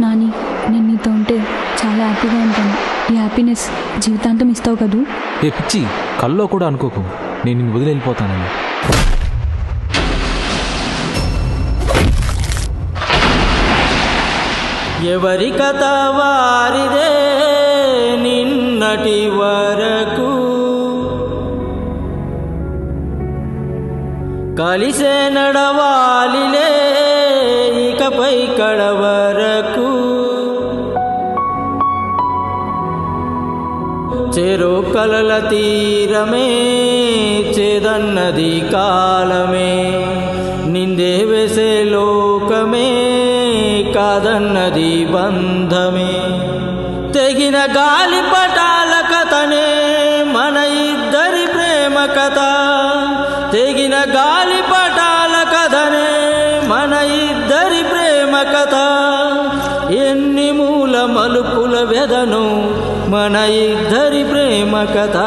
నాని, నేను నీతో ఉంటే చాలా హ్యాపీగా ఉంటాను. ఈ హ్యాపీనెస్ జీవితాంతం ఇస్తావు కదూ? ఏ పిచ్చి, కల్లో కూడా అనుకోకు నేను నిన్ను వదిలి వెళ్ళిపోతానని. ఎవరి కథ వారిదే నిన్నటి వరకు, కలిసే నడవాలిలే ఇకపై కడవరకు. చెరో కలల తీరమే చేదన్నది కాలమే, నిందే వేసే లోకమే కాదన్నది బంధమే. తెగిన గాలి పటాల కథనే మన ఇద్దరి ప్రేమ కథ, తెగిన గాలి పటాల కథనే మన ఇద్దరి ప్రేమ కథ. ఎన్ని మూల మలుపుల వెదను మన ఇద్దరి ప్రేమ కథ.